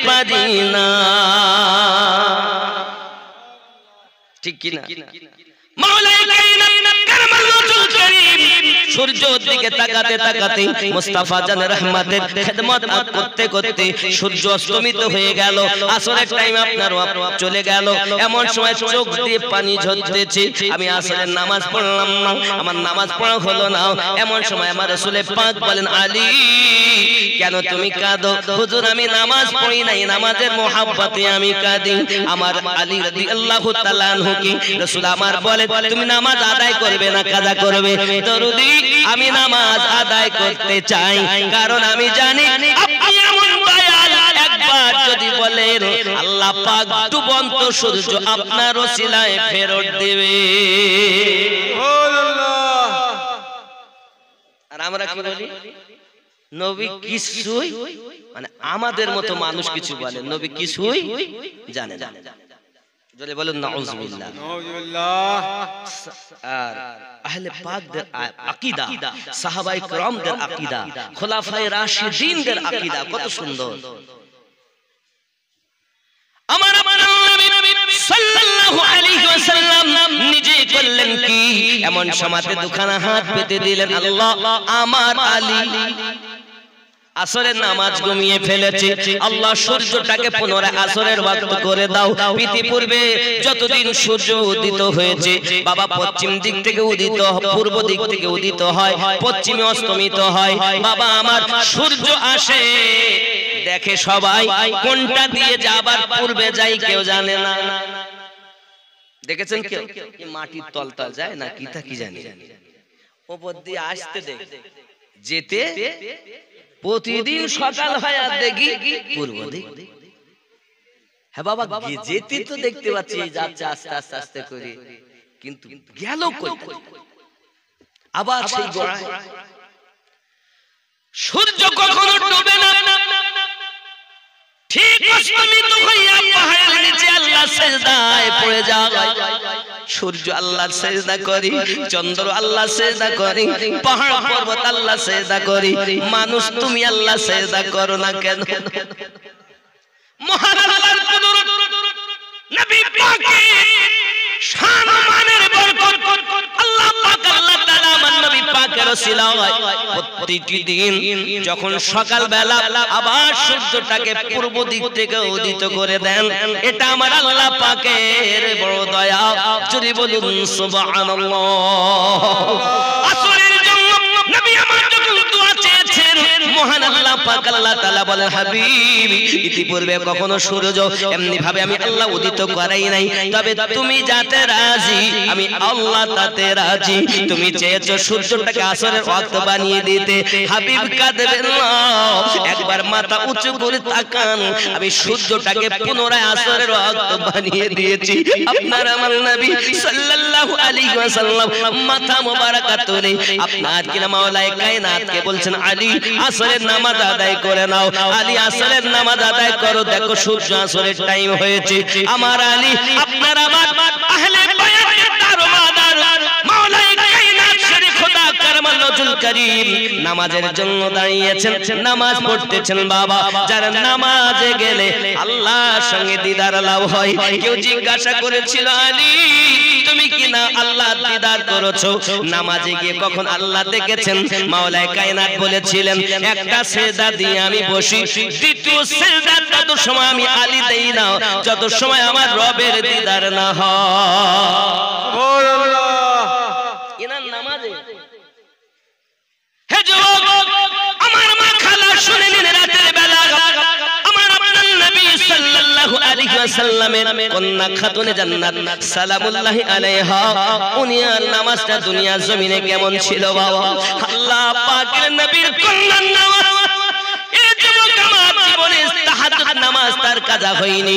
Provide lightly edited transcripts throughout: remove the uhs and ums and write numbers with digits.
পারি না। ঠিক কি না? মাওলাই কায়নাত কারমাল রাসূল কারীম সূর্যের দিকে তাকাতে তাকাতে মুস্তাফা জান রহমতের খিদমত করতে করতে সূর্য অস্তমিত হয়ে গেল। আসরের টাইম আপনার চলে গেল। এমন সময় চোখ দিয়ে পানি ঝরতেছে। আমি আসরের নামাজ পড়লাম না, আমার নামাজ পড়া হলো না। এমন সময় আমার রাসূল পাক বলেন, আলী কেন তুমি কাঁদো? হুজুর আমি নামাজ পড়ি নাই, নামাজের মোহাব্বতে আমি কাঁদি। আমার আলী রাদিয়াল্লাহু তাআলা আনহু কি রাসূল আমার বলে, তুমি নামাজ আদায় করবে না কাজা করবে? দরুদি আমি নামাজ আদায় করতে চাই, কারণ আমি জানি আপনি এমন দয়াল, একবার যদি বলেন আল্লাহ পাক ডুবন্ত সূর্য আপনার ওসিলায় ফেরত দেবে। সুবহানাল্লাহ। আর আমরা কি বলি? নবী কিছুই মানে আমাদের মতো মানুষ কিছু বলে, নবী কিছুই জানে না। জোরে বলুন নাউজুবিল্লাহ। নাউজুবিল্লাহ। আর আহলে পাকদের আকীদা, সাহাবায়ে কেরামদের আকীদা, খোলাফায়ে রাশিদিনদের আকীদা কত সুন্দর। আমার নবী সাল্লাল্লাহু আলাইহি ওয়াসাল্লাম নিজে করলেন কি? এমন সময়তে দুখানা হাত পেতে দিলেন, আল্লাহ আমার আলী আসরের নামাজ ঘুমিয়ে ফেলেছে, আল্লাহ সূর্যটাকে পুনরায় আসরের ওয়াক্ত করে দাও। ইতিপূর্বে যতদিন সূর্য উদিত হয়েছে বাবা পশ্চিম দিক থেকে উদিত, পূর্ব দিক থেকে উদিত হয়, পশ্চিমে অস্তমিত হয়। বাবা আমার সূর্য আসে দেখে সবাই, কোনটা দিয়ে যাবার পূর্বে যাই কেউ জানে না। দেখেছেন কেউ? মাটির তলতা যায় না কি তা কি জানি, ওপর দিয়ে আসতে দেখে যেতে প্রতিদিন সকাল হয় আর দেখি পূর্ব দিক। হ্যাঁ বাবা যেতে তো দেখতে পাচ্ছি যাচ্ছে আস্তে আস্তে আস্তে করে, কিন্তু গেল কই? আবার সেই গোড়ায়। সূর্য কখনো ডুবে না, ঠিক অস্তমিত হইয়া পাহাড়ের নিচে আল্লাহ সিজদায় পড়ে যায়। সূর্য আল্লাহর সিজদা করি, চন্দ্র আল্লাহ সিজদা করি, পাহাড় পর্বত আল্লাহ সিজদা করি, মানুষ তুমি আল্লাহ সিজদা করো না কেন? মহান আল্লাহর কুদরত, নবী পাকের শান ও মানের বরকত, আল্লাহ পাক আল্লাহ তাআলা আমার নবী পাকের ওসিলায় প্রতিটি দিন যখন সকাল বেলা আবার সূর্যটাকে পূর্ব দিক থেকে উদিত করে দেন, এটা আমার আল্লাহ পাকের বড় দয়া। যদি বলুন সুবহানাল্লাহ। আসরের জন্য নবী আমার যখন দোয়া চেয়েছেন, মহান আল্লাহ পাক আল্লাহ তাআলা বলেন, হাবিব ইতিপূর্বে কখনো সূর্য এমনি ভাবে আমি আল্লাহ উদিত করাই নাই, তবে তুমি যাতে রাজি আমি আল্লাহ তাতে রাজি। তুমি চেয়েছো সূর্যটাকে আসরের ওয়াক্ত বানিয়ে দিতে, হাবিব কাঁদবেন না, একবার মাথা উঁচু করে তাকান, আমি সূর্যটাকে পুনরায় আসরের ওয়াক্ত বানিয়ে দিয়েছি। আপনার আমার নবী সাল্লাল্লাহু আলাইহি ওয়াসাল্লাম মাথা মোবারক তুলে আপনার কিনা মাওলায়ে কায়নাতকে বলছেন, আলী আসরের নামাজ আদায় করে নাও, আলী আসরের নামাজ আদায় করো, দেখো সূর্য আসরের টাইম হয়েছে। আমার আলী আপনার আমার আহলে বায়াতের দারোমাদার মাওলায়ে কায়নাত শরীফ খোদা কারমাল রাসূল কারীম নামাজের জন্য দাঁড়িয়েছেন, নামাজ পড়তেছেন। বাবা যারা নামাজে গেলে আল্লাহর সঙ্গে দিদার লাভ হয়। কেউ জিজ্ঞাসা করেছিল, আলী তুমি কি না আল্লাহ দিদার করেছো? নামাজে গিয়ে কখন আল্লাহ দেখেছেন? মাওলায়ে কায়নাত বলেছিলেন, একটা সিজদা দিয়ে আমি বসি, দ্বিতীয় সিজদা তত সময় আমি আলী দেই না যত সময় আমার রবের দিদার না হয়। সুবহানাল্লাহ। ইনার নামাজে হে যুবক আমার মা খালা শুনে নিন, রাতের বেলা আমার আপনার নবী সাল্লাল্লাহু আলাইহি ওয়াসাল্লামের কন্যা খাতুনে জান্নাত সালামুল্লাহি আলাইহা, উনি আর নামাজটা দুনিয়া জমিনে কেমন ছিল বাবা? আল্লাহ পাকের নবীর কন্যার নামাজ, এই যুবক আমার জীবনে তাহাজ্জুদ নামাজ তার কাজা হয়নি।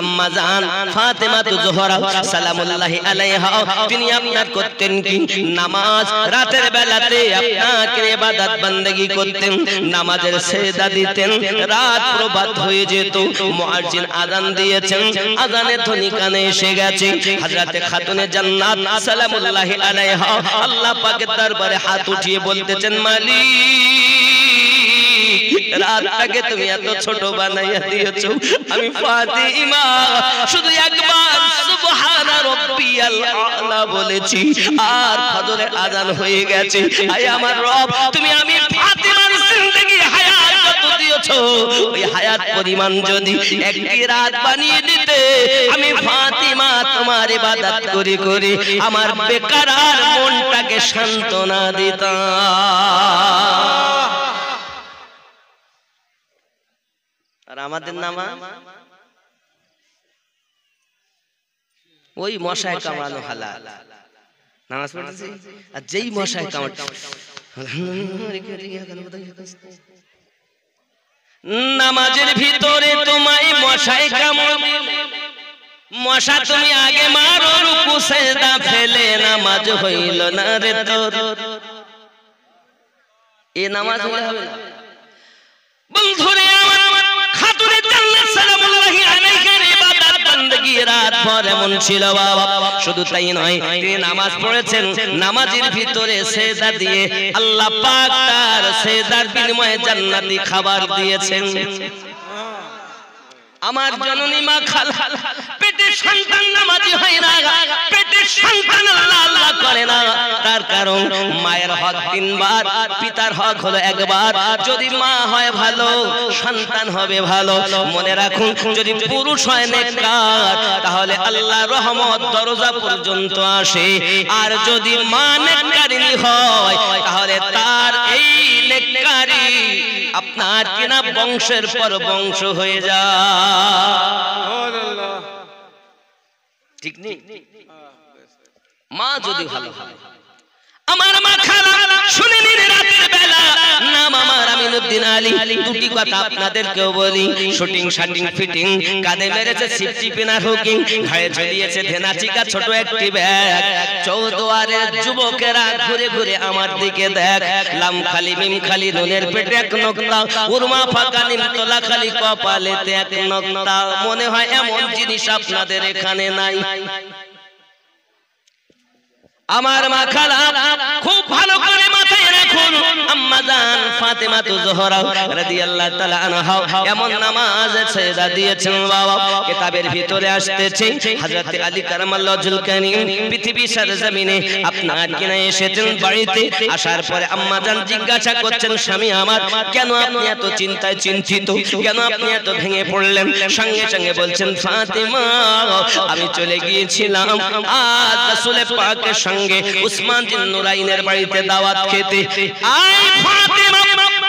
আম্মা জান ফাতেমা জোহরা সালামুল্লাহি আলাইহা তিনি আপনার করতেন কি? নামাজ রাতের বেলাতে আপনাকে ইবাদত বندگی করতেন, নামাজের সিজদা দিতেন, রাত প্রভাত হয়ে যেত, মুয়াজ্জিন আযান দিয়েছেন, আযানের ধ্বনি কানে এসে গেছে, হযরতে খাতুনে জান্নাত সালামুল্লাহি আলাইহা আল্লাহ পাকের দরবারে হাত উঠিয়ে বলতেছেন, মালিক রাতটাকে তুমি এত ছোট বানাইয়া দিয়েছো। আমি ফাতিমা শুধু একবার সুবহানা রাব্বিয়াল আলা বলেছি আর ফজরের আযান হয়ে গেছে। আয় আমার রব, তুমি আমি ফাতিমার জিন্দেগি হায়াত কত দিয়েছো, ওই হায়াত পরিমাণ যদি একটি রাত বানিয়ে দিতে, আমি ফাতিমা তোমার ইবাদত করে করে আমার বেকার মনটাকে সান্ত্বনা দিতাম। আর আমাদের নামা ওই মশায় কামড়ানো হালাল, নামাজ পড়তেছি আর যেই মশায় কামড়, নামাজের ভিতরে তোমায় মশায় কামড়, মশা তুমি আগে মারো, রুকু সিজদা ফেলে নামাজ হইল না রে তোর। এই নামাজ হইলে হবে না বন্ধুরে আমার, খাতুনে জান্নাত সালামুল্লাহি আলাইহির ইবাদত বندگی রাত ভর এমন ছিল বাবা। শুধু তাই নয়, তিনি নামাজ পড়েছেন, নামাজের ভিতরে সিজদা দিয়ে আল্লাহ পাক তার সিজদার বিনিময়ে জান্নাতি খাবার দিয়েছেন। আমার জননী মা খালা পেটের সন্তান নামাজি হয় না, পেটের সন্তান আল্লাহ আল্লাহ করে না, তার কারণ মায়ের হক তিনবার, পিতার হক হলো একবার। যদি মা হয় ভালো, সন্তান হবে ভালো। মনে রাখুন, যদি পুরুষ হয় নেককার, তাহলে আল্লাহর রহমত দরজা পর্যন্ত আসে। আর যদি মা নেককারিনী হয়, তাহলে তার এই নেককারি আপনার কিনা বংশের পর বংশ হয়ে যায়। ঠিক নেই? মা যদি ভালো হয়, আমার মা খালা শুনে নিন, রাতের বেলা নাম আমার আমিনুদ্দিন আলী। দুটি কথা আপনাদেরকেও বলি, শুটিং শাটিং ফিটিং, কাঁধে মেরেছে সিফটি পিনার হুকিং, ঘাড়ে ঝুলিয়েছে ধেনাচিকা ছোট একটি ব্যাগ। চৌদুয়ারের যুবকেরা ঘুরে ঘুরে আমার দিকে দেখ, লাম খালি মিম খালি নুনের পেটে এক নোক্তা, উরমা ফাঁকা নিমতলা খালি কপালেতে এক নোক্তা। মনে হয় এমন জিনিস আপনাদের এখানে নাই। আমার মা খালা খুব ভালো করে মাথায় রাখুন, আম্মা জান ফাতেমা জোহরা রাদিয়াল্লাহু তাআলা আনহা এমন নামাজ সিজদা দিয়েছেন বাবা। কিতাবের ভিতরে আসতেছে হযরত আলী কারামাল্লাহু ওয়াজহুল কারীম পৃথিবী সরজমিনে আপনার কিনা এসেছেন বাড়িতে। আসার পরে আম্মা জান জিজ্ঞাসা করছেন, স্বামী আমার, কেন আপনি এত চিন্তায় চিন্তিত, কেন আপনি এত ভেঙে পড়লেন? সঙ্গে সঙ্গে বলছেন, ফাতেমা আমি চলে গিয়েছিলাম আজ রাসূল পাকের সঙ্গে উসমান জিন নুরাইনের বাড়িতে দাওয়াত খেতে। আই ফাতেমা,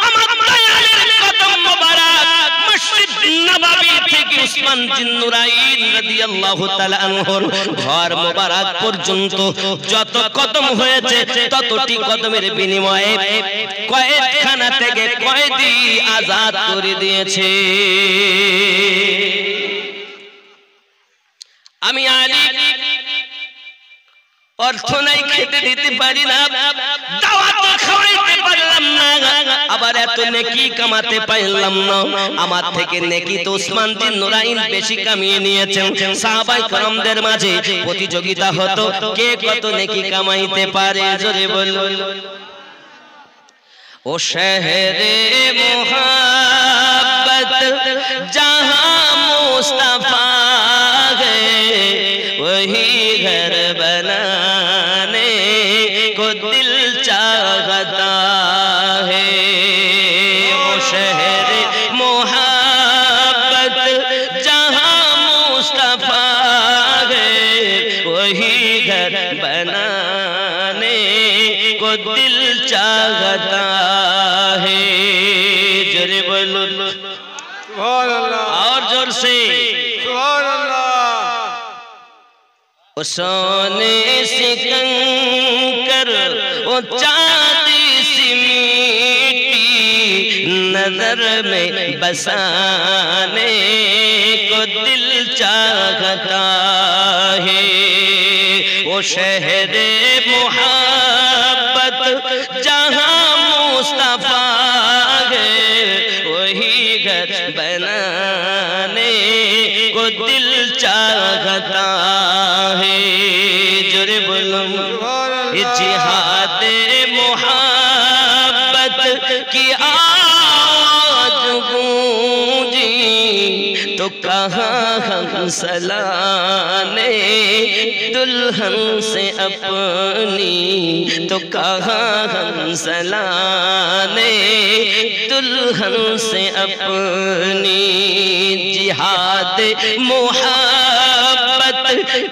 আমার দয়ালের কদম মোবারক মসজিদ নববী থেকে উসমান জিন নুরাইন রাদিয়াল্লাহু তাআলা আনহুর ঘর মোবারক পর্যন্ত যত কদম হয়েছে, ততটি কদমের বিনিময়ে কয়েদখানা থেকে কয়েদি আজাদ করে দিয়েছে। আমি আলী অর্থ নাই, খেতে দিতে পারি না, দাওয়াত খাওয়াইতে পারলাম না, আবার এত নেকি কামাতে পারলাম না। আমার থেকে নেকি তো উসমান বিন নুরাইন বেশি কামিয়ে নিয়েছেন। সাহাবায়ে কেরামদের মাঝে প্রতিযোগিতা হতো, কে কত নেকি কামাইতে পারে। জোরে বলুন। ও শহরে মোহাব্বত जहां मुस्तफा गए वही घर बनाने को दिल चाहता है। वो शहर मोहब्बत जहां मुस्तफा गए वही घर बनाने को दिल चाहता है। जोरे बोलो सुभान अल्लाह, और जोर से सुभान अल्लाह। वो सोने से कंकर, वो चांदी सी मिट्टी नजर में बसाने को दिल चाहता है। वो शहर मोहब्बत जहां मुस्तफा है वही घर बनाने को दिल चाहता है। जोरे बोलो जिहाद मोहब्बत की आवाज तो कहाँ हम सलाने दुल्हन से अपनी, तो कहाँ हम सलाने दुल्हन से अपनी। जिहाद मोहब्बत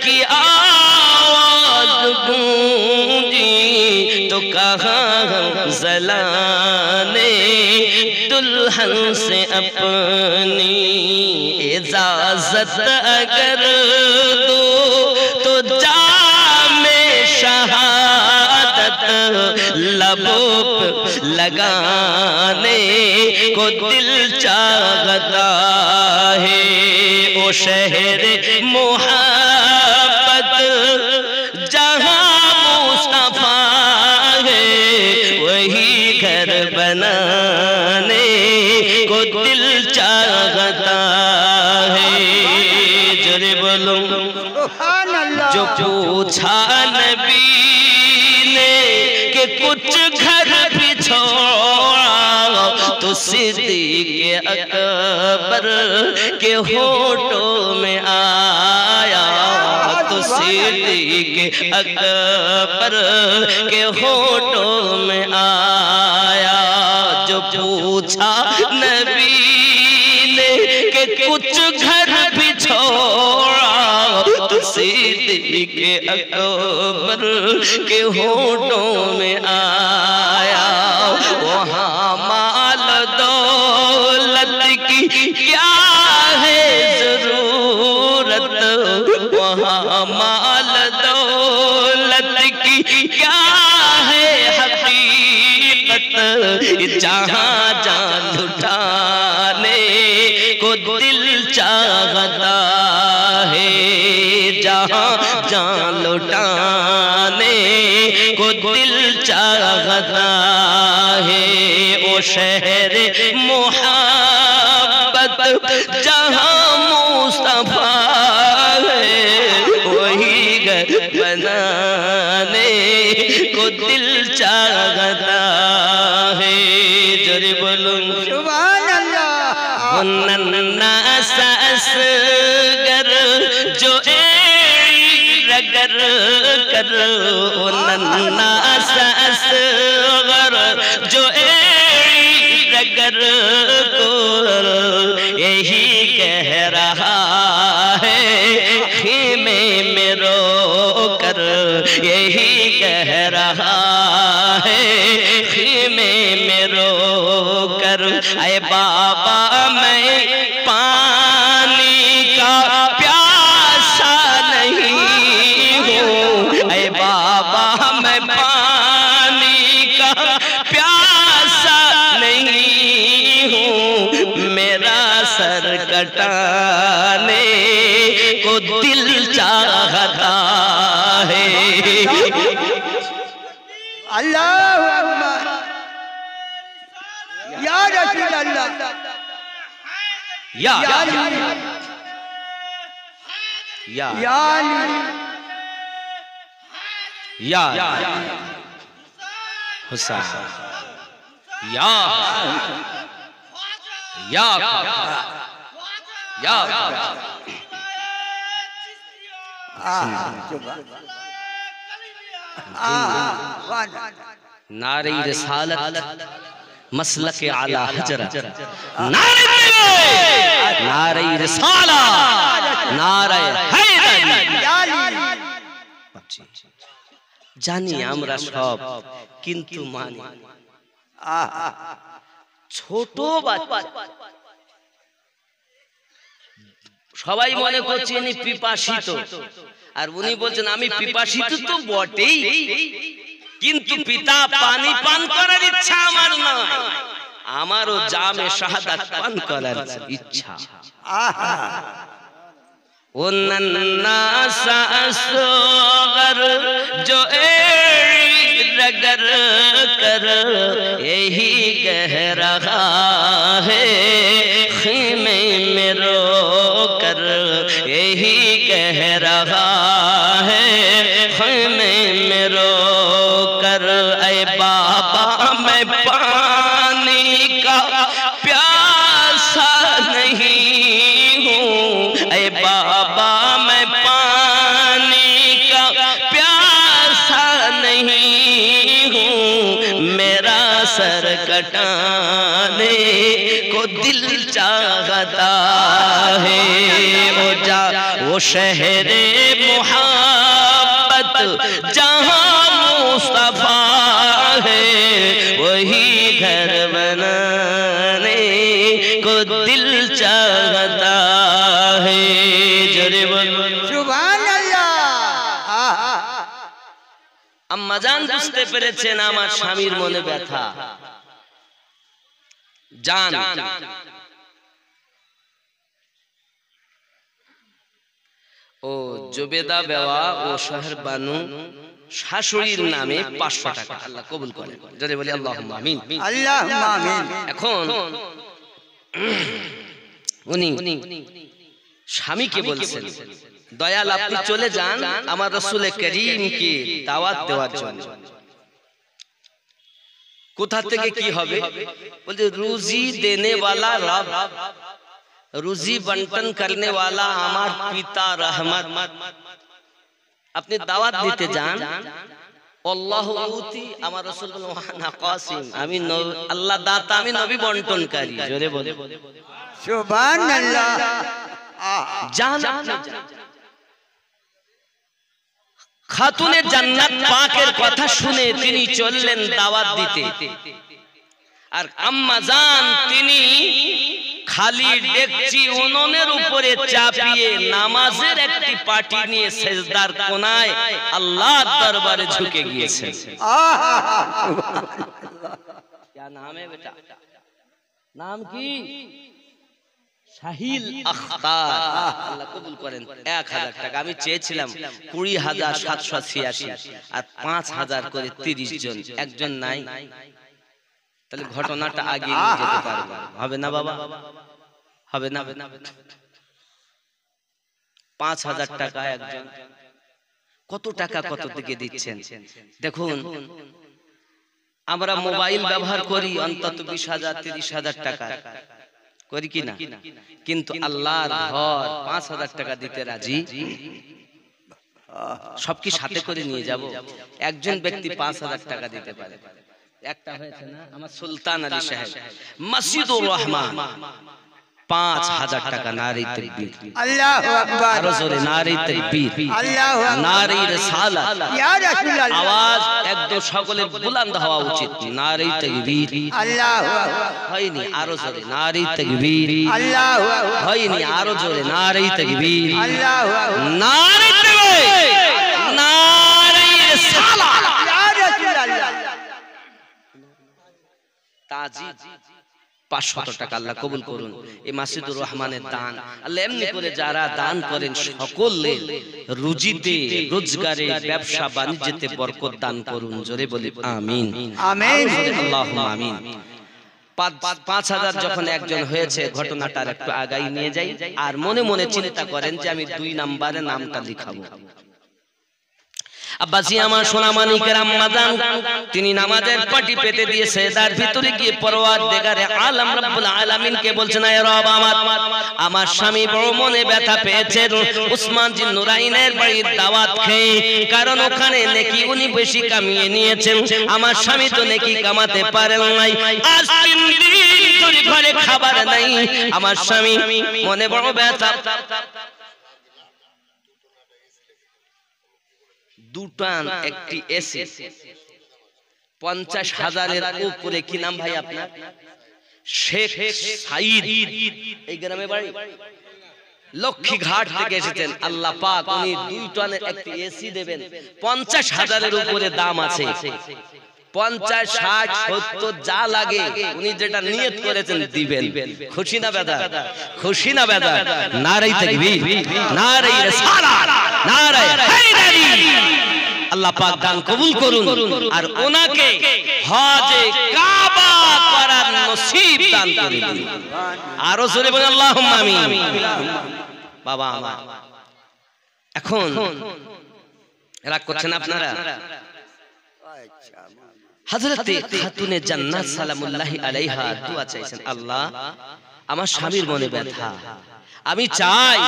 की आवाज़ गूंजी तो कहाँ हम सलाने दुल्हन से अपनी। इजाज़त अगर दो तो जामे शहादत लबों पे लगाने को दिल चाहता है। ओ शहर मोहब्बत जहाँ मुस्तफा है वही घर बनाने को दिल चाहता है। जोरे बोलो जो पूछा नबी ने कि कुछ घर भी छोड़ा तो सिद्दीक़ अकबर के होठों में आया, तो सिद्दीक़ अकबर के होठों में आया। जो पूछा नबी ने कि कुछ घर भी छोड़ा तो सिद्दीक़ अकबर के होठों में आया। वहाँ माल दौलत की क्या है ज़रूरत, वहाँ माल दौलत की क्या है हकीकत। जहाँ जान लुटाने को दिल चाहता है, जहाँ जान लुटाने को दिल चाहता है। ओ शहर मोहब्बत जहाँ मुस्तफा है वही घर बनाने को दिल चाहता है। जोरे बोलो सुभान अल्लाह। नन्ना असगर जो रगर कर, नन्ना असगर जो रगर को यही कह रहा है खीमे में रो कर, यही कह रहा है खीमे में रो कर। ऐ बाबा मैं पानी का प्यासा नहीं हूँ, ऐ बाबा मैं पानी का प्यासा नहीं हूँ, मेरा सर कटाने को दिल चाहता है। अल्लाहु अकबर या रसूल अल्लाह या हुसैन नारे रिसालत मसलक आला हजरत, नारे रिसालत नारे हैदरी। জানি আমরা সব কিন্তু মানি ছোট বাচ্চা সবাই মনে করছে ইনি পিপাসিত, আর উনি বলছেন আমি পিপাসিত তো বটেই, কিন্তু পিতা পানি পান করার ইচ্ছা আমার নয়, আমারও জামে শাহাদাত পান করার ইচ্ছা। ओ नन्ना सा असगर जो रगर कर यही कह रहा है खीमे में रो कर, यही कह रहा है खीमे में रो कर। ऐ बाबा मैं पानी का प्यासा नहीं हूँ, ऐ बाबा मैं पानी का प्यासा नहीं हूँ, मेरा सर कटाने को दिल चाहता है। वो शहरे मोहब्बत जहाँ मुस्तफा है, वही घर बनाने को दिल चाहता है। जोरे बोलो সুবহান আল্লাহ। আম্মাজান বুঝতে পেরেছেন আমার স্বামীর মনে ব্যথা। জান ও জুবেদা বেওয়া ও শহর বানু শাশুড়ির নামে 500 টাকা আল্লাহ কবুল করেন। জোরে বলি আল্লাহুম্মা আমিন। আল্লাহুম্মা আমিন। এখন উনি স্বামীকে বলছেন, দয়াল আপনি চলে যান আমার রাসূল করিমকে দাওয়াত দেওয়ার জন্য। কোথা থেকে কি হবে? বলতে রুজি দেনে वाला রব, রুজি বন্টন करने वाला আমার পিতা রহমত, আপনি দাওয়াত দিতে যান। আল্লাহু উতি, আমার রাসূল বলেন ওয়ানা কাসিম, আমি আল্লাহ দাতা, আমি নবী বন্টনকারী। জোরে বলে সুবহান আল্লাহ। জান খাতুনে জান্নাত পাকের কথা শুনে তিনি চললেন দাওয়াত দিতে। আর আম্মা জান তিনি খালি ডেকচি উনুনের উপরে চাপিয়ে নামাজের একটি পাটি নিয়ে সেজদার কোনায় আল্লাহর দরবারে ঝুঁকে গিয়েছেন। क्या नाम है बेटा? नाम की শাহিল আখতার, আল্লাহ কবুল করেন। 1000 টাকা আমি চেয়েছিলাম 20,786 আর 5000 করে 30 জন, একজন নাই, তাহলে ঘটনাটা আগে নিয়ে যেতে পারবো। হবে না বাবা? হবে না? 5000 টাকা একজন, কত টাকা কত দিকে দিচ্ছেন দেখুন। আমরা মোবাইল ব্যবহার করি অন্তত 20,000 30,000 টাকা করি কিনা, কিন্তু আল্লাহর ঘর 5000 টাকা দিতে রাজি। সব কি সাথে করে নিয়ে যাব? একজন ব্যক্তি 5000 টাকা দিতে পারে। একটা হয়েছে না আমার সুলতান আলী সাহেব, মসজিদুর রহমান, 5000 টাকা। নারে তাকবীর, আল্লাহু আকবার। আরো জোরে নারে তাকবীর, আল্লাহু আকবার। নারে রিসালাত, ইয়া রাসূলুল্লাহ। আওয়াজ একদম সকলের বুলন্দ হওয়া উচিত। নারে তাকবীর, আল্লাহু আকবার। হয়নি? আরো জোরে নারে তাকবীর, আল্লাহু আকবার। হয়নি? আরো জোরে নারে তাকবীর, আল্লাহু আকবার। নারে তাকবীর, নারে রিসালাত। ইয়া রাসূলুল্লাহ। তাজিদ 500 টাকা আল্লাহ কবুল করুন। এই মাসজিদুর রহমানের দান আল্লাহ এমনি করে যারা দান করেন সকলের রুজিতে, রোজগারে, ব্যবসা বাণিজ্যতে বরকত দান করুন। জোরে বলি আমিন। আমিন। আল্লাহুম্মা আমিন। 5000 যখন একজন হয়েছে, ঘটনাটার একটু আগাই নিয়ে যাই। আর মনে মনে চিন্তা করেন যে আমি 2 নম্বরে নামটা লিখাবো। আব্বাজি আমার সোনামানিকের আম্মা জান তিনি নামাজের পাটি পেতে দিয়ে সেজদার ভিতরে গিয়ে পরওয়ারদিগারে আলম রব্বুল আলামিনকে বলছেন, আয় রব আমার স্বামী বড় মনে ব্যথা পেয়েছে উসমান জিন নুরাইনের বাড়ির দাওয়াত খেয়ে, কারণ ওখানে নেকি উনি বেশি কামিয়ে নিয়েছেন, আমার স্বামী তো নেকি কামাতে পারেন নাই। আজ 3 দিন ধরে ঘরে খাবার নাই, আমার স্বামী মনে বড় ব্যথা। দুটান একটি এসি 50,000-এর উপরে। কি নাম ভাই আপনার? শেখ সাইদ, এই গ্রামে বাড়ি, লক্ষ্মীঘাট থেকে এসেছেন। আল্লাহ পাক উনি 2 টনের একটি এসি দেবেন, 50,000-এর উপরে দাম আছে। 50, 60, 70 যা লাগে উনি যেটা নিয়ত করেছেন দিবেন। খুশি না বেদা? খুশি না বেদা? নারে তাকবীর, নারে রিসালাত, নারে হায়দারি। আল্লাহ পাক দান কবুল করুন আর ওনাকে হজে কাবা করার নসিব দান করে দিন। আরো জোরে বলেন আল্লাহুম্মা আমিন। বাবা আমার এখন রাগ করছেন আপনারা? হযরতে খাতুনে জান্নাত সালামুল্লাহি আলাইহা দোয়া চাইছেন, আল্লাহ আমার স্বামীর মনে ব্যথা, আমি চাই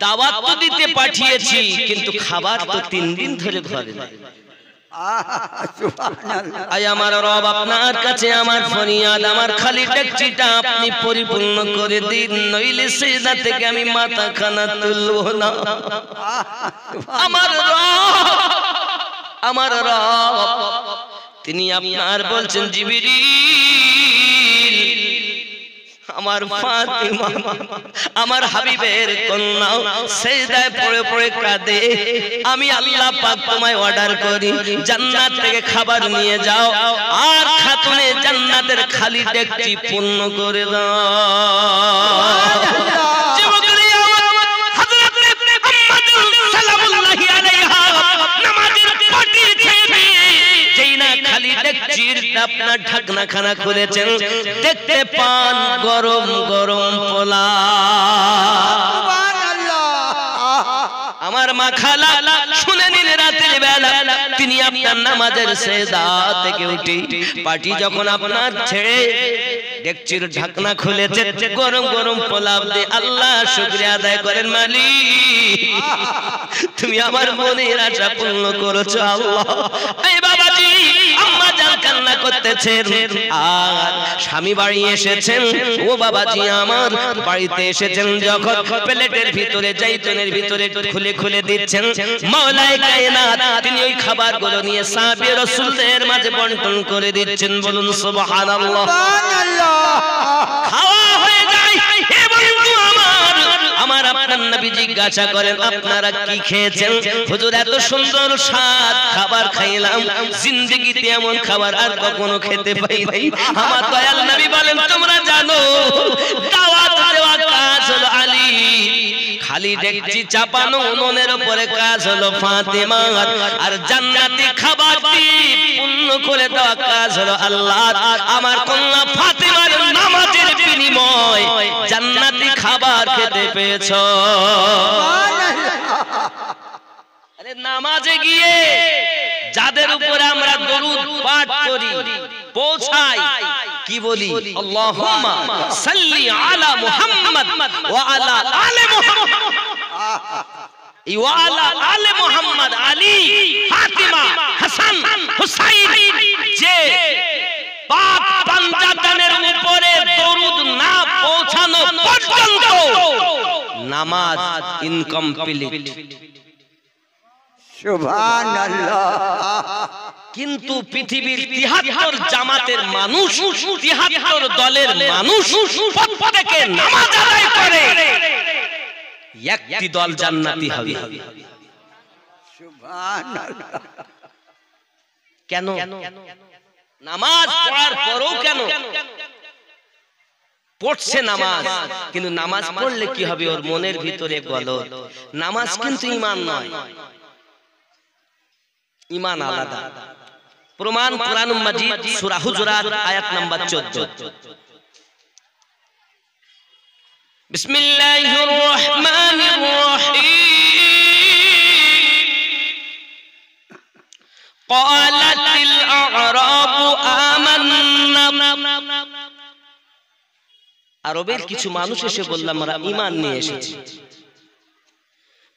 দাওয়াত তো দিতে পাঠিয়েছি কিন্তু খাবার তো 3 দিন ধরে ঘরে নাই। আয় আমার রব, আপনার কাছে আমার ফরিয়াদ, আমার খালি ডেকচিটা আপনি পরিপূর্ণ করে দিন, নইলে সিজদা থেকে আমি মাথা খানা তুলব না। আমার রব তিনি আপনার বলছেন জিবরিল, আমার ফাতিমা আমার হাবিবের কন্যা সিজদায় পড়ে পড়ে কাঁদে, আমি আল্লাহ পাক তোমায় অর্ডার করি জান্নাত থেকে খাবার নিয়ে যাও আর খাতুনে জান্নাতের খালি ডেকচি পূর্ণ করে দাও। আপনার ঢাকনা খানা খুলেছেন, দেখতে পান গরম গরম পোলাও। আমার মা খালা শুনে নিন, রাতের বেলা তিনি আপনার নামাজের সেজদা থেকে উঠে পাটি যখন আপনার ছেড়ে ডেকচির ঢাকনা খুলেছে, গরম গরম পোলাও দিয়ে আল্লাহ শুকরিয়া আদায় করেন, মালিক তুমি আমার মনের আশা পূর্ণ করেছো আল্লাহ। এই বাবাজি আম্মা জান কান্না করতেছেন আর স্বামী বাড়ি এসেছেন, ও বাবাজি আমার বাড়িতে এসেছেন যখন প্লেটের ভিতরে জাইতুনের ভিতরে খুলে খুলে দিচ্ছেন, মাওলায়ে কায়নাত তিনি ওই খাবারগুলো নিয়ে সাহাবী রাসূলদের মাঝে বন্টন করে দিচ্ছেন। বলুন সুবহানাল্লাহ। খাওয়া হয়ে যায়, হে বন্ধু আমার আপনার নবী জিজ্ঞাসা করেন আপনারা কি খেয়েছেন? হুজুর এত সুন্দর স্বাদ খাবার খাইলাম, জিন্দেগিতে এমন খাবার আর কখনো খেতে পাই নাই। আমার দয়াল নবী বলেন তোমরা জানো দাওয়াত দেওয়া কাজ হলো আলী, খালি ডেকচি চাপানো উনুনের উপরে কাজ হলো ফাতেমা, আর জান্নাতি খাবার দিয়ে পূর্ণ করে দেওয়া কাজ হলো আল্লাহ। আমার কন্যা ফাতেমার নামাজের বিনিময় জান্নাতি খাবার খেতে পেয়েছো। আরে নামাজে গিয়ে যাদের উপরে আমরা দরুদ পাঠ করি পৌঁছাই, কি বলি? আল্লাহুম্মা সাল্লি আলা মুহাম্মদ ওয়া আলা আলি মুহাম্মদ, ওয়া আলা আলি মুহাম্মদ, আলী, ফাতিমা, হাসান, হুসাইন, যে পাক পাঞ্জাতনের উপরে দরুদ না পৌঁছানো পর্যন্ত নামাজ ইনকমপ্লিট। সুবহানাল্লাহ। কিন্তু পৃথিবীর ৭৩ জামাতের মানুষ, ৭৩ দলের মানুষ প্রত্যেকে নামাজ আদায় করে, একটি দল জান্নাতি হবে। সুবহানাল্লাহ। কেন? নামাজ পড়ার পরেও কেন পড়ছে নামাজ, কিন্তু নামাজ পড়লে কি হবে? ওর মনের ভিতরে গলদ। নামাজ কিন্তু ঈমান নয়, ঈমান আলাদা। প্রমাণ কোরআনুল মাজিদ সূরা হুজুরাত আয়াত নাম্বার 14। বিসমিল্লাহির রহমানির রহিম। ক্বালাতিল আ'রাবু আমান্না, আরবের কিছু মানুষ এসে বলল আমরা ঈমান নিয়ে এসেছি।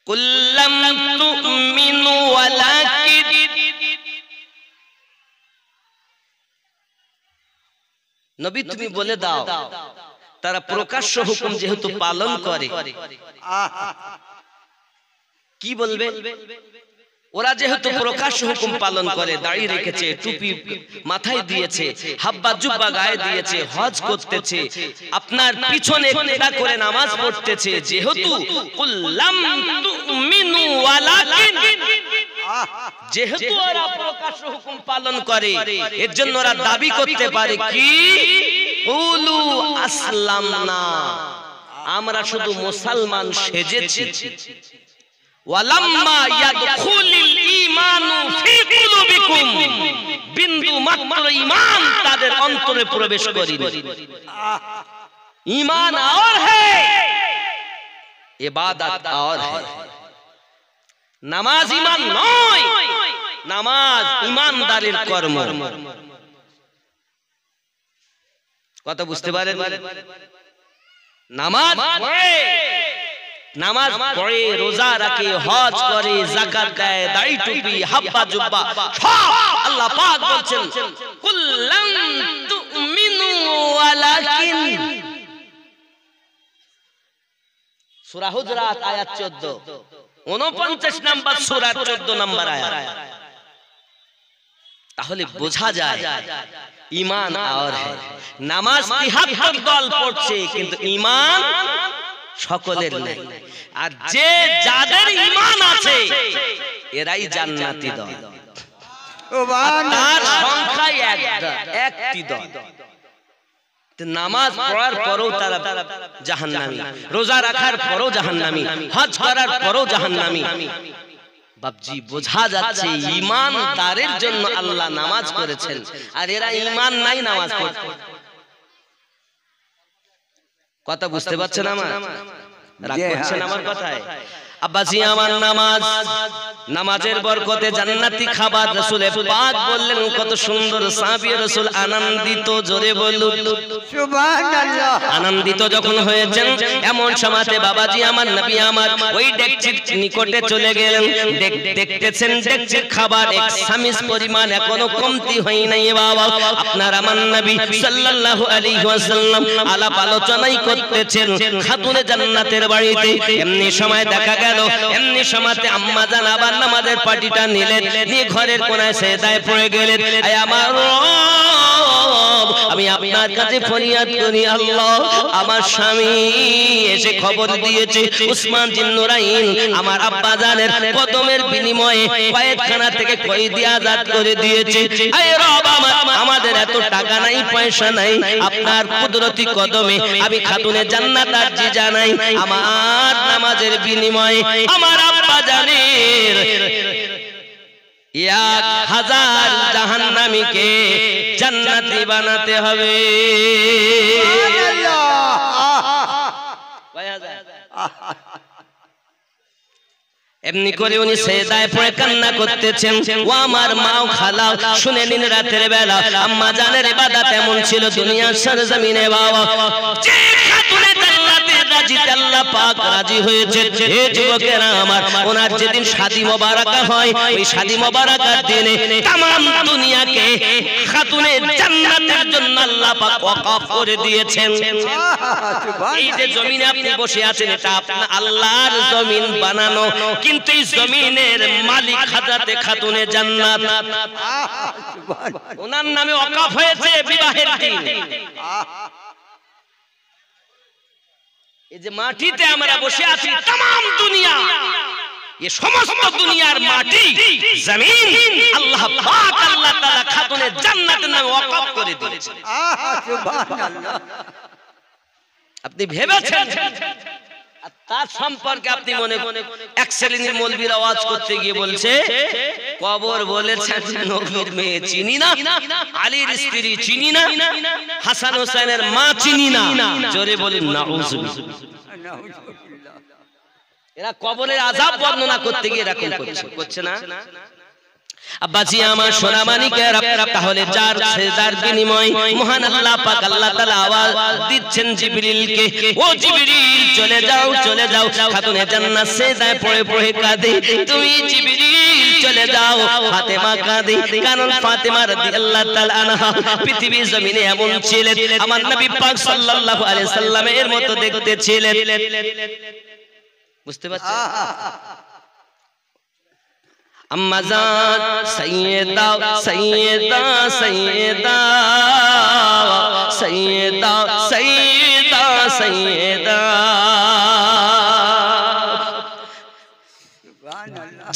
কুল্লাম তুমিনু ওয়ালাকিন, নবী তুমি বলে দাও তারা প্রকাশ্য হুকুম যেহেতু পালন করে, কি বলবে? ওরা যেহেতু প্রকাশ্য হুকুম পালন করে, দাড়ি রেখেছে, টুপি মাথায় দিয়েছে, হাব্বা জুব্বা গায়ে দিয়েছে, হজ করতেছে, আপনার পিছনে একটা করে নামাজ পড়তেছে, যেহেতু কুল্লাম তুমিনু ওয়ালাকিন, যেহেতু ওরা প্রকাশ্য হুকুম পালন করে, এর জন্য ওরা দাবি করতে পারে কি? কুলু আসলামনা, আমরা শুধু মুসলমান সেজেছি। ওয়ালাম্মা ইয়াদখুলিল ঈমানু ফি কুলুবিকুম, বিন্দু মাত্র ঈমান তাদের অন্তরে প্রবেশ করেনি। ঈমান और है, ইবাদত और है। নামাজ ঈমান নয়, নামাজ ঈমানদারের কর্ম। কথা বুঝতে পারেন? নামাজ পড়ে, নামাজ পড়ে, রোজা রাখে, হজ করে, যাকাত দেয়, দাড়ি টুপি, হাব্বা জুব্বা সব আল্লাহ পাক বলছেন কুল্লাম তুমিনু ওয়ালাকিন। সূরা হুজরাত আয়াত 14, 49 নম্বর সূরা 14 নম্বর আয়াত। তাহলে বোঝা যায় ঈমান আর হ্যায়। নামাজ 73 দল পড়ছে কিন্তু ঈমান সকলের নেই। আর যে যাদের ঈমান আছে এরাই জান্নাতি দল, তার সংখ্যা একটি দল। নামাজ পড়ার পরেও তারা জাহান্নামী, রোজা রাখার পরেও জাহান্নামী, হজ করার পরেও জাহান্নামী। বাপজি বোঝা যাচ্ছে ঈমানদারের জন্য আল্লাহ নামাজ করেছেন, আর এরা ঈমান নাই নামাজ পড়ে। কথা বুঝতে পারছেন আমার? রাগ করছেন আমার কথায়? আব্বাজি আমার নামাজ, নামাজের বরকতে জান্নাতি খাবার রাসূলে পাক বললেন। কত সুন্দর সাহাবী রাসূল আনন্দিত, জোরে বলুন সুবহানাল্লাহ। আনন্দিত যখন হয়েছেন এমন সময়তে বাবাজি আমার নবী আমার ওই ডেকচির নিকটে চলে গেলেন। দেখতেছেন ডেকচির খাবার এক চামচ পরিমাণ এখনো কমতি হয় নাই। বাবা আপনার আমার নবী সাল্লাল্লাহু আলাইহি ওয়াসাল্লাম আলাপ আলোচনাই করতেছেন খাতুনে জান্নাতের বাড়িতে। এমনি সময় দেখা গেল, এমনি সময়তে আম্মা জান আবার নামাজের পাটিটা নিলেন, নিয়ে ঘরের কোনায় সেজদায় পড়ে গেলেন। আয় আমার রব, আমি আপনার কাছে ফরিয়াদ করি আল্লাহ, আমার স্বামী এসে খবর দিয়েছে উসমান জিন নুরাইন আমার আব্বা জানের কদমের বিনিময়ে কয়েকখানা থেকে কয়েদি আজাদ করে দিয়েছে। আয় রব, আমাদের এত টাকা নাই, পয়সা নাই, আপনার কুদরতি কদমে আমি খাতুনে জান্নাত আরজি জানাই, আমার নামাজের বিনিময়ে আমার আব্বা জানের 1000 জাহান্নামীকে জান্নাতি বানাতে হবে। এমনি করে উনি সেজদায় পড়ে কান্না করতেছেন। ও আমার মাও খালাও শুনে নিন, রাতের বেলা আম্মা জানের ইবাদত এমন ছিল দুনিয়ার সরজমিনে বাবা, যে খাতুনে জান্নাতের রাজিতে আল্লাহ পাক রাজি হয়েছে। হে যুবকেরা আমার, ওনার যেদিন শাদী মোবারকা হয় ওই শাদী মোবারকার দিনে तमाम দুনিয়াকে খাতুনে জান্নাতের জন্য আল্লাহ পাক ওয়াকফ করে দিয়েছেন। এই যে জমিনে আপনি বসে আছেন এটা আপনার আল্লাহর জমিন বানানো, কিন্তু এই জমিনের মালিক হযরতে খাতুনে জান্নাত, ওনার নামে ওয়াকফ হয়েছে বিবাহের দিন। এই যে মাটিতে আমরা বসে আছি तमाम দুনিয়া, ये সমস্ত দুনিয়ার মাটি জমিন আল্লাহ পাক আল্লাহ তাআলা খাতুনে জান্নাতের নামে ওয়াকফ করে দিয়েছেন। সুবহানাল্লাহ। আপনি ভেবেছেন তার সম্পর্কে আপনি মনে এক শ্রেণীর মৌলবীর আওয়াজ করতে গিয়ে বলছে কবর বলেছেন নবীর মেয়ে চিনি না, আলীর স্ত্রী চিনি না, হাসান হোসেনের মা চিনি না। জোরে বলেন নাউজুবিল্লাহ। এরা কবরের আযাব বর্ণনা করতে গিয়ে এরকম করছে না? আব্বাজি আমার সোনা মানিকেরা, তাহলে যার সেজদার বিনিময় মহান আল্লাহ পাক আল্লাহ তাআলা আওয়াজ দিচ্ছেন জিবরিলকে, ও জিবরিল চলে যাও, চলে যাও। খাতুনে জান্নাত সেজদায় পড়ে পড়ে কাঁদে, তুমি জিবরিল চলে যাও। ফাতেমা কাঁদে, কারণ ফাতেমা রাদিয়াল্লাহু তাআলা আনহা পৃথিবী জমিনে এমন ছিলেন আমার নবী পাক সাল্লাল্লাহু আলাইহি সাল্লামের মতো দেখতে ছিলেন। বুঝতে পারছেন? अम्मा जान सैयदा सैयदा सैयदा सैयदा सैयदा सैयदा,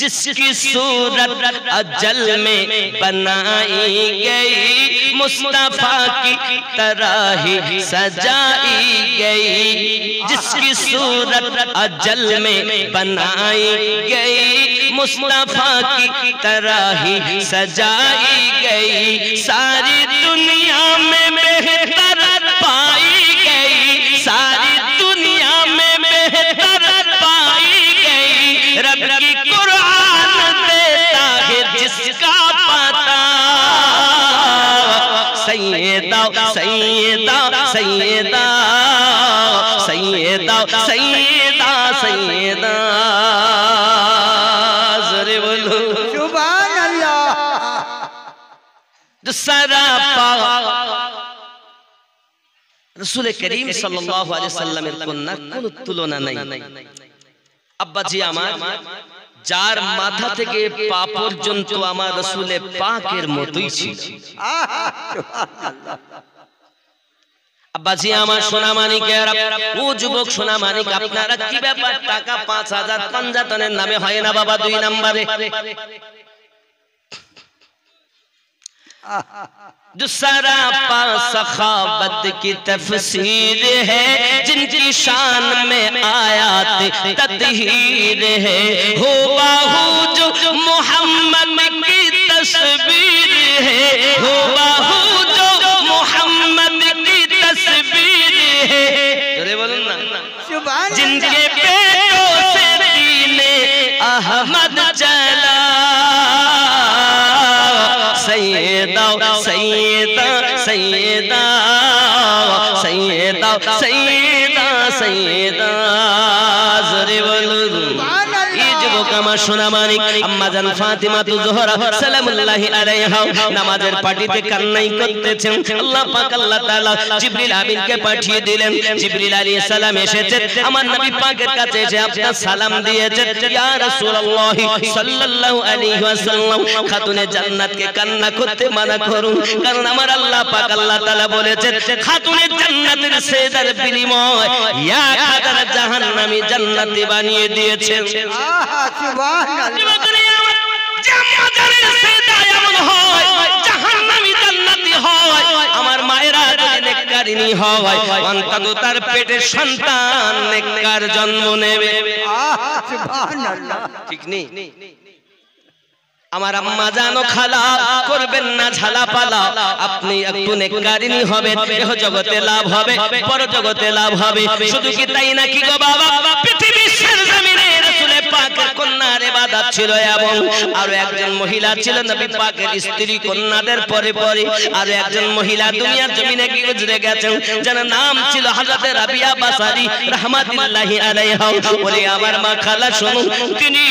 जिसकी सूरत अजल में बनाई गई, मुस्तफा की तरह ही सजाई गई, जिसकी सूरत अजल में बनाई गई, मुस्तफा की तरह ही सजाई गई, सारी दुनिया में बेहतर पाई गई, सारी दुनिया में बेहतर पाई गई, रब की कुरान देता है जिसका पता, सैयदा सैयदा सैयदा सैयदा সৈয়দা জোরে বলো সুবহানাল্লাহ সারা পা রাসূল করিম সাল্লাল্লাহু আলাইহি সাল্লামের কন্যা কোনো তুলনা নাই আব্বাজি আমার যার মাথা থেকে পা পর্যন্ত আমার রাসূলে পাকের মতোই ছিল আব্বাজি আমার সোনা মানিকেরা ও যুবক সোনা মানিক আপনারা কি ব্যাপার টাকা 5000 পাঞ্জাতনের নামে হয় না বাবা 2 নম্বরে जो सरापा सखावत की तफसीर है जिनकी शान में आयात तत्हीर है हो बाहू जो मोहम्मद की तस्वीर है हो बाहू जो मोहम्मद की तस्वीर है जोरे बोलूं ना सुभान जिनके पेटों से दीने अहमद चला सैयदा सैयदा सैयदा सैयदा सैयदा सैयदा जोरे बोलो যুবক আমার সোনা মানিক আম্মা জান ফাতিমা তু জোহরা সালামুল্লাহি আলাইহা নামাজের পাটিতে কান্নাই করতেছেন আল্লাহ পাক আল্লাহ তাআলা জিবরিল আমিনকে পাঠিয়ে দিলেন জিবরিল আলাইহিস সালাম এসেছেন আমার নবী পাকের কাছে এসে আপনার সালাম দিয়েছেন ইয়া রাসূলুল্লাহ সাল্লাল্লাহু আলাইহি ওয়াসাল্লাম খাতুনে জান্নাতকে কান্না করতে মানা করুন কারণ আমার আল্লাহ পাক আল্লাহ তাআলা বলেছেন খাতুনে জান্নাতের সেদার বিনিময় 1000 জাহান্নামী জান্নাতি বানিয়ে দিয়েছেন সুবহানাল্লাহ জান্নাতের সেদা এমন হয় জাহান্নামী জান্নাতি হয় আমার মায়েরা যদি নেককারিনী হয় অন্তত তার পেটে সন্তান নেককার জন্ম নেবে সুবহানাল্লাহ ঠিক নেই আমার আম্মা জানো খালা করবেন না ঝালা পালা আপনি একটু নেককারিনী হবেন এহ জগতে লাভ হবে পর জগতে লাভ হবে শুধু কি তাই নাকি গো বাবা পৃথিবীর সরজমিনে রাসূল পাকের কন্যার ইবাদত ছিল এবং আরো একজন মহিলা ছিল নবী পাকের স্ত্রী কন্যাদের পরে পরে আরো একজন মহিলা দুনিয়ার জমিনে কি গুজরে গেছেন যার নাম ছিল হযরত রাবিয়া বাসারি রাহমাতুল্লাহি আলাইহা বলে আমার মা খালা শুনুন তিনি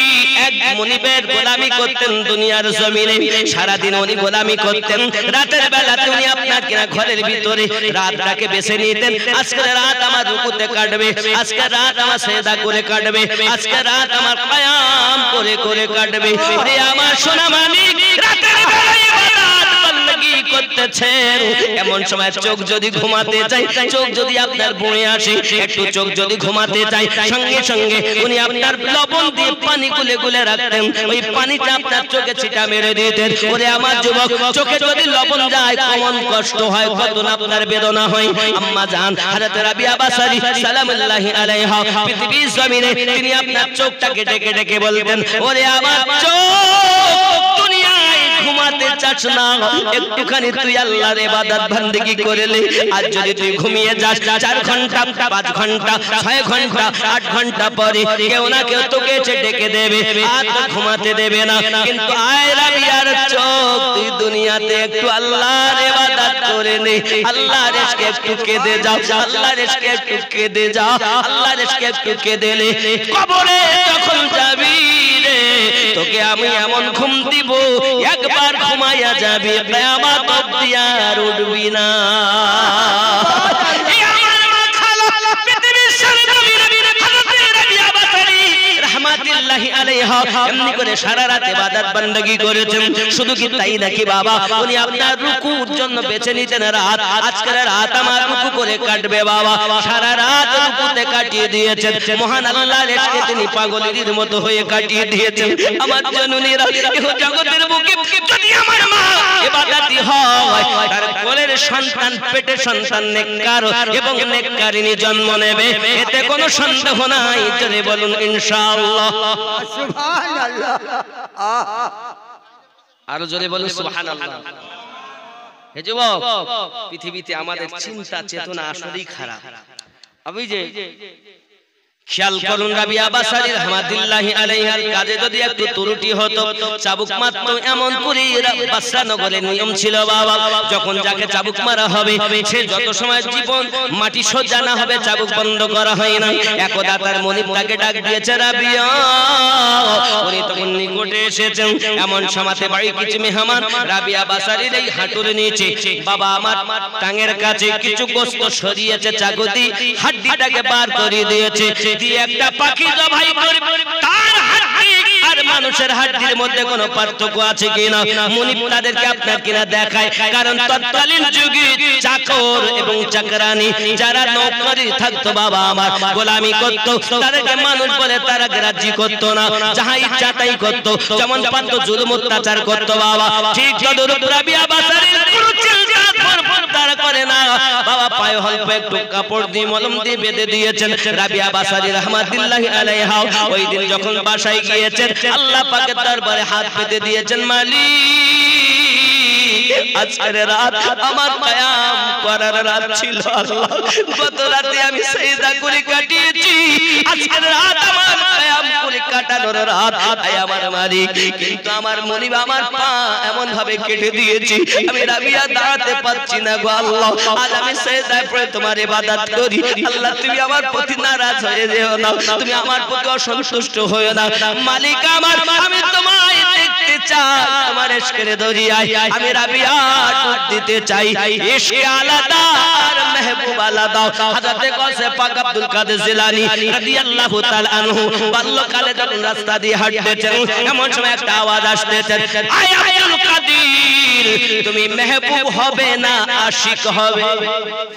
এক মনিবের গোলামি করতেন দুনিয়ার জমিনে সারা দিন উনি গোলামি করতেন রাতের বেলা উনি আপনার কিনা ঘরের ভিতরে রাতটাকে বেছে নিতেন আজকে রাত আমার রুকুতে কাটবে আজকে রাত আমার সেজদা করে কাটবে আজকে রাত আমার কিয়াম করে করে কাটবে ওরে আমার সোনা মানিক রাতের বেলা ইবাদত বندگی করতেছেন এমন সময় চোখ যদি ঘুমাতে চায় চোখ যদি আপনার বয়ে আসে একটু চোখ যদি ঘুমাতে চায় সঙ্গে সঙ্গে উনি আপনার লবণ দিয়ে পানি গুলে গুলে রাখতেন ওই পানিটা আপনার চোখে ছিটা মেরে দিতেন ওরে আমার যুবক চোখে যদি লবণ যায় কেমন কষ্ট হয় কত না আপনার বেদনা হয় আম্মা জান হযরত রাবিয়া বাসারি সালামুল্লাহি আলাইহা পৃথিবীর জমিনে তিনি আপনার চোখটাকে ডেকে ডেকে বলতেন ওরে আমার চোখ দুনিয়ায় ঘুমাতে চাস না একটুখানি তুই আল্লাহর ইবাদত বندگی করলে আজ যদি তুই ঘুমিয়ে যাস 4 ঘন্টা 5 ঘন্টা 6 ঘন্টা 8 ঘন্টা পরে কেউ না কেউ তোকে এসে ডেকে দেবে আর তো ঘুমাতে দেবে না কিন্তু আয় রাবিয়ার চোখ তুই দুনিয়াতে একটু আল্লাহর ইবাদত করে নে আল্লাহর ইশকে একটু কেঁদে যাও আল্লাহর ইশকে একটু কেঁদে যাও আল্লাহর ইশকে একটু কেঁদে নে কবরে যখন যাবি রে তোকে আমি এমন ঘুম দিব একবার ঘুমায়া যাবি কিয়ামত অবধি আর উঠবি না এই আমার মা খালা পৃথিবীর সরজমিনে হযরত রাবিয়া বাসারি রাহমাতুল্লাহি আলাইহা এমনি করে সারা রাত ইবাদত বندگی করেছেন শুধু কি তাই নাকি বাবা উনি আপনার রুকুর জন্য বেছে নিতেন রাত আজকের রাত আমার রুকু করে কাটবে বাবা সারা রাত রুকুতে কাটিয়ে দিয়েছেন মহান আল্লাহর ইশকে তিনি পাগলের মতো হয়ে কাটিয়ে দিয়েছেন আমার জননীরা এই জগতের বুকে যদি আমার মা ইবাদতি হয় তার কোলের সন্তান পেটে সন্তান নেককার এবং নেককারিনী জন্ম নেবে এতে কোনো সন্দেহ নাই জোরে বলুন ইনশাআল্লাহ সুবহানাল্লাহ আরো জোরে বলুন সুবহানাল্লাহ হে যুবক পৃথিবীতে আমাদের চিন্তা চেতনা আসলেই খারাপ আমি যে খেয়াল করুন রাবিয়া বাসারী রাহমাতুল্লাহি আলাইহার কাজে যদি একটু ত্রুটি হতো চাবুক মারতো এমন করে বাসরা নগরের নিয়ম ছিল বাবা যখন যাকে চাবুক মারা হবে সে যত সময় জীবন মাটি সোজা না হবে চাবুক বন্ধ করা হয় না একদা তার মনিব তাকে ডাক দিয়েছে রাবিয়া উনি তখন নিকটে এসেছেন এমন সমাতে বাড়ি কিছু মেহমান রাবিয়া বাসারীর এই হাঁটুর নিচে বাবা আমার টাঙের কাছে কিছু গোশত সরিয়েছে চাকুতি হাড্ডিটাকে বার করে দিয়েছে দিয়ে একটা পাখি জবাই করে তার হাড্ডি আর মানুষের হাড্ডির মধ্যে কোনো পার্থক্য আছে কিনা মুনিব তাদেরকে আপনার কিনা দেখায় কারণ তৎকালীন যুগে চাকর এবং চাকরানী যারা নৌকরি থাকতো বাবা আমার গোলামি করতো তাদেরকে মানুষ বলে তারা গ্রাহ্য করতো না যাহা ইচ্ছা তাই করতো যেমন পারতো জুলুম অত্যাচার করতো বাবা ঠিক তদরূপ রাবিয়া বাসারীর কোনো চিন্তা তারা করে না বাবা পায়ে অল্প একটু কাপড় দিয়ে মলম দিয়ে বেঁধে দিয়েছেন রাবিয়া বাসারী রাহমাতুল্লাহি আলাইহা ওই দিন যখন বাসায় গিয়েছেন আল্লাহ পাকের দরবারে হাত পেতে দিয়েছেন মালিক আজকের রাত আমার কিয়াম করার রাত ছিল আল্লাহ গত রাতে আমি সিজদা করে কাটিয়েছি আজকের রাত আমার কিয়াম করে কাটানোর রাত আয় আমার মালিক কিন্তু আমার মনিব আমার পা এমন ভাবে কেটে দিয়েছি আমি রাবিয়া দাঁড়াতে পারছি না গো আল্লাহ আজ আমি সিজদায় পড়ে তোমার ইবাদত করি আল্লাহ তুমি আমার প্রতি নারাজ হয়ে যেও না তুমি আমার প্রতি অসন্তুষ্ট হয়ো না মালিক আমার আমি তোমায় দেখতে চাই আমার ইশকের দরিয়ায় আমি রাবিয়া ডুব দিতে চাই ইশকে আলাদা আর মেহবুব আলাদা হযরত গাউসে পাক আব্দুল কাদের জিলানী রাদিয়াল্লাহু তাআলা আনহু বাল্যকালে যখন রাস্তা দিয়ে হাঁটতেছেন এমন সময় একটা আওয়াজ আসতেছে আয় আব্দুল কাদের তুমি মেহবুব হবে না আশিক হবে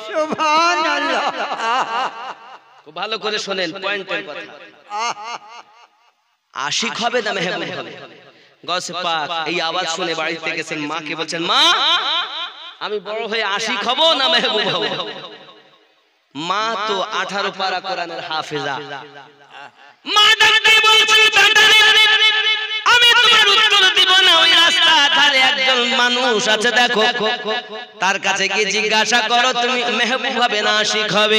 সুবহানাল্লাহ খুব ভালো করে শুনেন পয়েন্টের কথা আশিক হবে না মেহবুব হবে গাউসে পাক এই আওয়াজ শুনে বাড়িতে গেছেন মাকে বলছেন মা আমি বড় হয়ে আশিক হব না মেহবুব হব মা তো 18 পারা কোরআনের হাফেজা মা ডাকতে বলছেন আমি তোমার উত্তর দিব না ওই রাস্তা ধারে একজন মানুষ আছে দেখো তার কাছে গিয়ে জিজ্ঞাসা করো তুমি মেহবুব হবে না আশিক হবে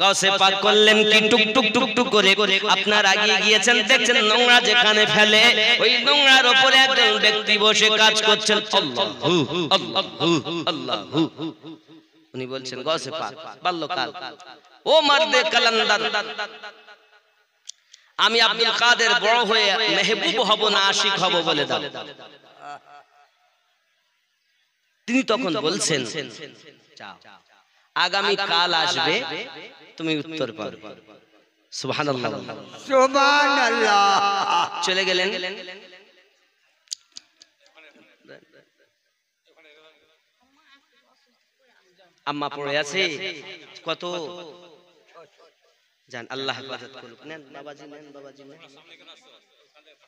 গাউসে পাক করলেন কি টুক টুক টুক টুক করে আপনার আগে গিয়েছেন দেখছেন নোংরা যেখানে ফেলে ওই নোংরার উপরে একজন ব্যক্তি বসে কাজ করছেন আল্লাহু আল্লাহু আল্লাহু উনি বলছেন গাউসে পাক বাল্যকাল ও মারদে কালান্দার আমি আব্দুল কাদের বড় হয়ে মেহবুব হব না আশিক হব বলে দাও তিনি তখন বলছেন যাও আগামী কাল আসবে তুমি উত্তর পাবে সুবহানাল্লাহ সুবহানাল্লাহ চলে গেলেন আম্মা পড়ে আছে কত জান আল্লাহ হেফাজত করুক নেন বাবাজি নেন বাবাজি নেন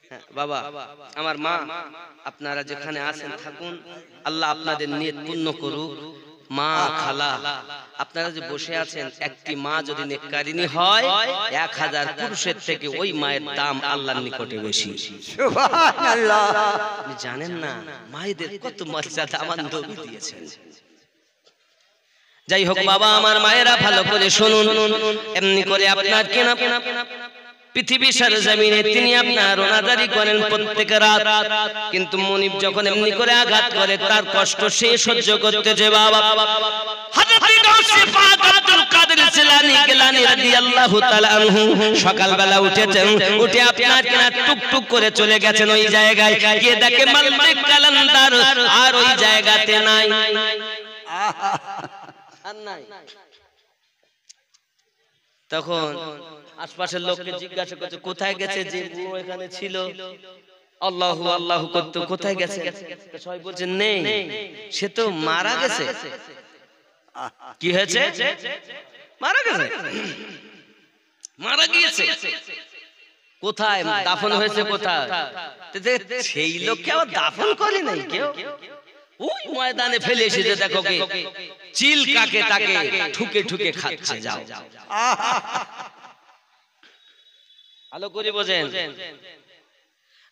হ্যাঁ বাবা আমার মা আপনারা যেখানে আছেন থাকুন আল্লাহ আপনাদের নিয়ত পূর্ণ করুক মা খালা আপনারা যে বসে আছেন একটি মা যদি নেককারিনী হয় 1000 পুরুষের থেকে ওই মায়ের দাম আল্লাহর নিকটে বেশি সুবহানাল্লাহ আপনি জানেন না মায়েদের কত মর্যাদা আমার নবী দিয়েছেন যাই হোক বাবা আমার মায়েরা ভালো করে শুনুন এমনি করে আপনার কেনা পৃথিবী সরজমিনে তিনি আপনার রোনাজারি করেন প্রত্যেক রাত কিন্তু মুনিব যখন এমনি করে আঘাত করে তার কষ্ট সে সহ্য করতেছে বাবা হযরত গাউসে পাক আব্দুল কাদের জিলানী রাদিয়াল্লাহু তাআলা আনহু সকালবেলা উঠেছেন উঠে আপনার কেনা টুকটুক করে চলে গেছেন ওই জায়গায় গিয়ে দেখে মালিক কালান্দার আর ওই জায়গাতে নাই আর নাই তখন আশপাশের লোককে জিজ্ঞাসা করছে কোথায় গেছে যে বুড়ো এখানে ছিল আল্লাহু আল্লাহু করতে কোথায় গেছে সবাই বলছে নেই সে তো মারা গেছে কি হয়েছে মারা গেছে মারা গিয়েছে কোথায় দাফন হয়েছে কোথায় সেই লোককে আবার দাফন করে নাই কেউ ওই ময়দানে ফেলে এসেছে দেখো কে চিল কাকে তাকে ঠুকে ঠুকে খাচ্ছে যাও ভালো করে বোঝেন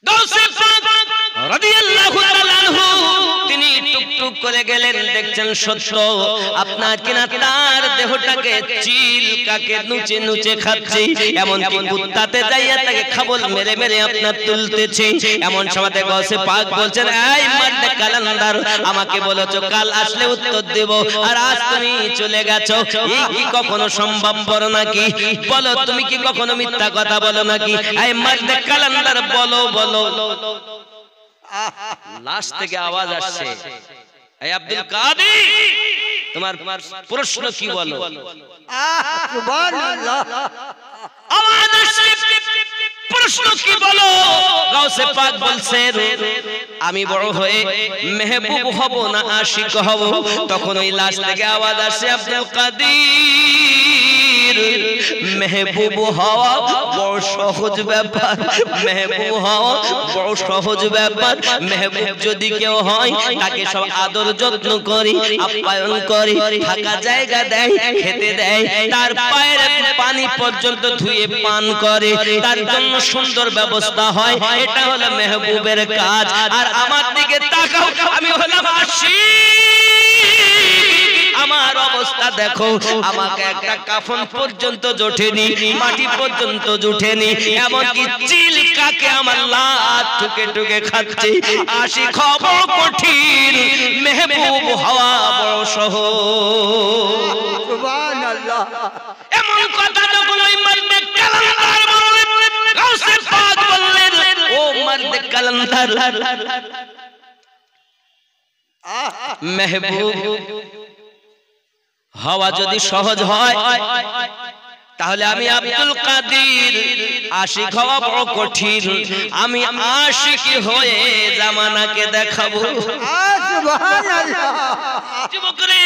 গাউসে পাক রাদিয়াল্লাহু তাআলা আনহু তিনি টুকটুক করে গেলেন, দেখছেন সত্য আপনার কিনা তার দেহটাকে চিল কাকে নুচে নুচে খাচ্ছে, এমন কি কুত্তাতে যাইয়া তাকে খাবল মেরে মেরে আপনার তুলতেছে। এমন সময়তে গৌসে পাক বলছেন, এই মারদে কালান্দার, আমাকে বলেছো কাল আসলে উত্তর দেব, আর আজ তুমি চলে গেছো, এই কি কখনো সম্ভবপর নাকি? বলো তুমি কি কখনো মিথ্যা কথা বলো নাকি? এই মারদে কালান্দার বলো বলো। লাশ থেকে আওয়াজ আসছে, এই আব্দুল কাদের তোমার প্রশ্ন কি বলো? সুবহানাল্লাহ। আওয়াজ আসছে, প্রশ্ন কি বলো? গাউসে পাক বলছেন, আমি বড় হয়ে মেহবুব হব না আশিক হব? তখন ওই লাশ থেকে আওয়াজ আসছে, আব্দুল কাদের মেহবুব হওয়া বড় সহজ ব্যাপার, মেহবুব হওয়া বড় সহজ ব্যাপার। মেহবুব যদি কেউ হয় তাকে সব আদর যত্ন করি, আপ্যায়ন করি, থাকা জায়গা দেয়, খেতে দেয়, তার পায়ের পানি পর্যন্ত ধুয়ে পান করে, তার জন্য সুন্দর ব্যবস্থা হয়। এটা হলো মেহবুবের কাজ। আর আমার দিকে তাকাও, আমি হলাম আশিক, আমার অবস্থা দেখো, আমাকে একটা কাফন পর্যন্ত জোটেনি, মাটি পর্যন্ত জুটেনি, এমনকি চিল কাকে আমার লাত টুকে টুকে খাচ্ছে। আশিক হব কঠিন, মেহবুব হওয়া বড় সহজ। সুবহানাল্লাহ। এমন কথা যখন ওই মারদে কালান্দার বললেন, গাউসে পাক বললেন, ও মারদে কালান্দার, মেহবুব হওয়া যদি সহজ হয় তাহলে আমি আব্দুল কাদের আশিক হওয়া বড় কঠিন। আমি আশিকি হয়ে জামানাকে দেখাবো। সুবহানাল্লাহ। যুবকরে,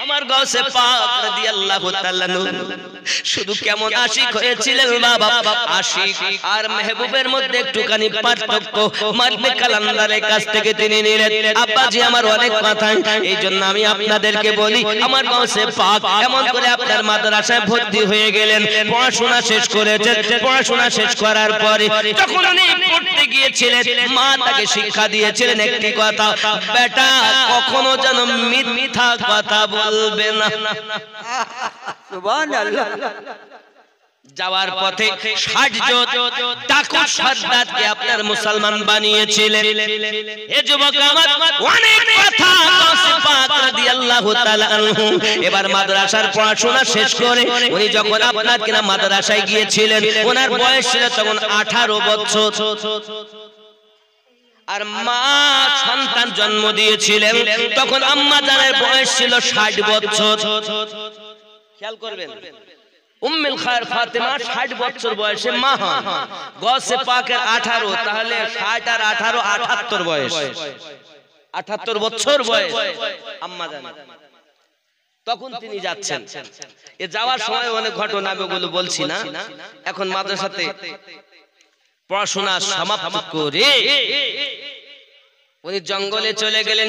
আমার গাউসে পাক রাদিয়াল্লাহু তাআলা শুধু কেমন আশিক হয়েছিলেন বাবা, আশিক আর মেহবুবের মধ্যে একটুখানি পার্থক্য মারদে কালান্দারের কাছ থেকে তিনি নিলেন। আব্বাজি আমার অনেক কথা, এই জন্য আমি আপনাদেরকে বলি, আমার গাউসে পাক এমন করে আপনার মাদ্রাসায় ভর্তি হয়ে গেলেন, পড়াশোনা শেষ করেছেন। পড়াশোনা শেষ করার পরে যখন উনি পড়তে গিয়েছিলেন, মা তাকে শিক্ষা দিয়েছিলেন একটি কথা, বেটা কখনো যেন মিথ্যা কথা বলবে না। সুবহানাল্লাহ। যাওয়ার পথে 60 জন ডাকু সর্দারকে আপনার মুসলমান বানিয়েছিলেন। এ যুবক আমার অনেক কথা গাউসে পাক রাদিয়াল্লাহু তাআলা আনহু এবার মাদ্রাসার পড়াশোনা শেষ করে উনি যখন আপনার কিনা মাদ্রাসায় গিয়েছিলেন, ওনার বয়স ছিল তখন 18 বছর। আর মা সন্তান জন্ম দিয়েছিলেন তখন আম্মা জানের বয়স ছিল 60 বছর। খেয়াল করবেন, উম্মুল খায়র ফাতেমা 60 বছর বয়সে মা হন, গাউসে পাকের 18, তাহলে 60 আর 18 78 বয়স, 78 বছর বয়স আম্মা জান। তখন তিনি যাচ্ছেন, এ যাওয়ার সময় অনেক ঘটনা ওগুলো বলছি না। এখন মাদ্রাসাতে পড়াশোনা সমাপ্ত করে উনি জঙ্গলে চলে গেলেন।